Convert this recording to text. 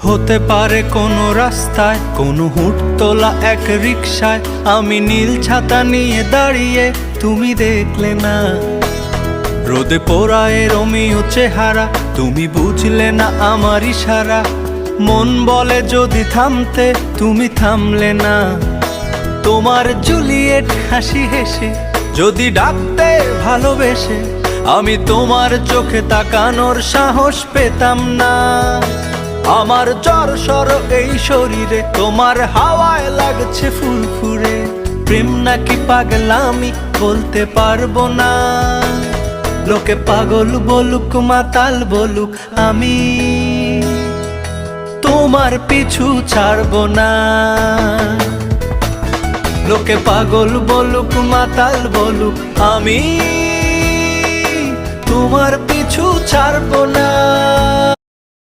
হতে পারে কোনো রাস্তায়, কোনো হুটতোলা এক রিকশায় আমি নীল ছাতা নিয়ে দাঁড়িয়ে, তুমি দেখলে না। রোদে পোড়ায় রোমিও চেহারা, তুমি বুঝলে না আমার ইশারা। মন বলে যদি থামতে, তুমি থামলে না। তোমার জুলিয়েট হাসি হেসে যদি ডাকতে ভালোবেসে, আমি তোমার চোখে তাকানোর সাহস পেতাম না। আমার জ্বর সর এই শরীরে, তোমার হাওয়ায় লাগছে ফুরফুরে। প্রেম নাকি পাগলামি বলতে পারবো না। লোকে পাগল বলুক মাতাল বলুক, আমি তোমার পিছু ছাড়বো না। লোকে পাগল বলুক মাতাল বলুক, আমি তোমার পিছু ছাড়বো না।